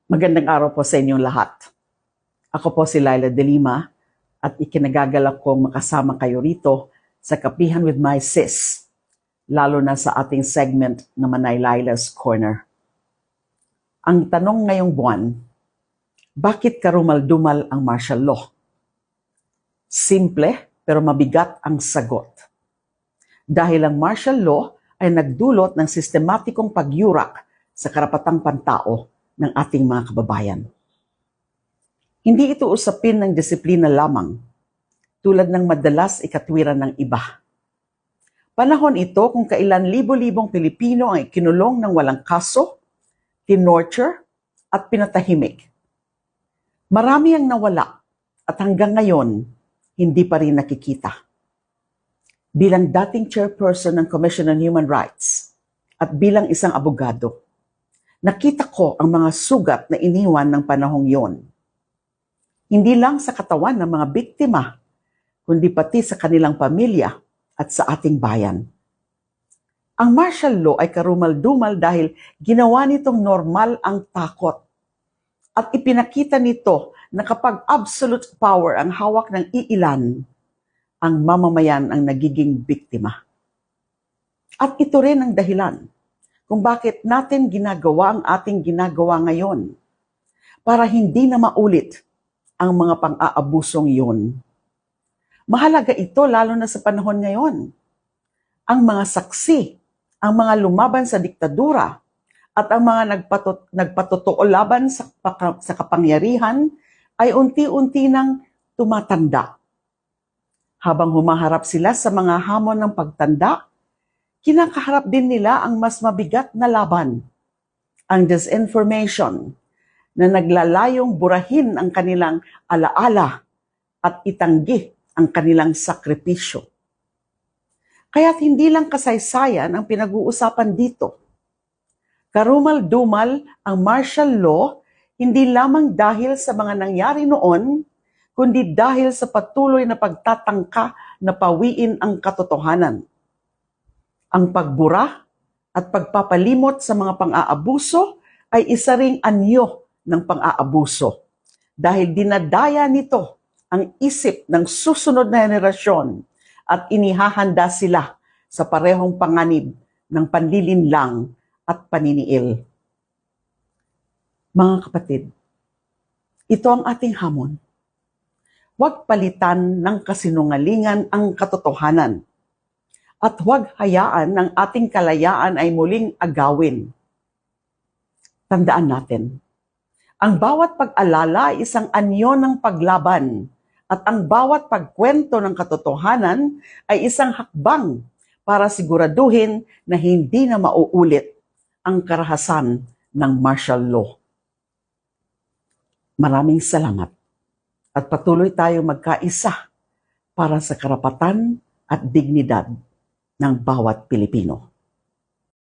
Magandang araw po sa inyong lahat. Ako po si Laila De Lima at ikinagagalak kong makasama kayo rito sa Kapihan with My Sis, lalo na sa ating segment na Manay Laila's Corner. Ang tanong ngayong buwan, bakit karumal-dumal ang martial law? Simple pero mabigat ang sagot. Dahil ang martial law ay nagdulot ng sistematikong pagyurak sa karapatang pantao ng ating mga kababayan. Hindi ito usapin ng disiplina lamang, tulad ng madalas ikatwiran ng iba. Panahon ito kung kailan libo-libong Pilipino ang ikinulong ng walang kaso, tinorture, at pinatahimik. Marami ang nawala at hanggang ngayon, hindi pa rin nakikita. Bilang dating chairperson ng Commission on Human Rights at bilang isang abogado, nakita ko ang mga sugat na iniwan ng panahong yon. Hindi lang sa katawan ng mga biktima, kundi pati sa kanilang pamilya at sa ating bayan. Ang martial law ay karumal-dumal dahil ginawa nitong normal ang takot. At ipinakita nito na kapag absolute power ang hawak ng iilan, ang mamamayan ang nagiging biktima. At ito rin ang dahilan kung bakit natin ginagawa ang ating ginagawa ngayon para hindi na maulit ang mga pang-aabusong yun. Mahalaga ito lalo na sa panahon ngayon. Ang mga saksi, ang mga lumaban sa diktadura, at ang mga nagpatotoo laban sa kapangyarihan ay unti-unti nang tumatanda. Habang humaharap sila sa mga hamon ng pagtanda, kinakaharap din nila ang mas mabigat na laban, ang disinformation, na naglalayong burahin ang kanilang alaala at itanggi ang kanilang sakripisyo. Kaya't hindi lang kasaysayan ang pinag-uusapan dito. Karumal-dumal ang martial law hindi lamang dahil sa mga nangyari noon, kundi dahil sa patuloy na pagtatangka na pawiin ang katotohanan. Ang pagbura at pagpapalimot sa mga pang-aabuso ay isa ring anyo ng pang-aabuso dahil dinadaya nito ang isip ng susunod na henerasyon at inihahanda sila sa parehong panganib ng panlilinlang at paniniil. Mga kapatid, ito ang ating hamon. Huwag palitan ng kasinungalingan ang katotohanan. At huwag hayaan ng ating kalayaan ay muling agawin. Tandaan natin, ang bawat pag-alala ay isang anyo ng paglaban at ang bawat pagkwento ng katotohanan ay isang hakbang para siguraduhin na hindi na mauulit ang karahasan ng martial law. Maraming salamat at patuloy tayong magkaisa para sa karapatan at dignidad ng bawat Pilipino.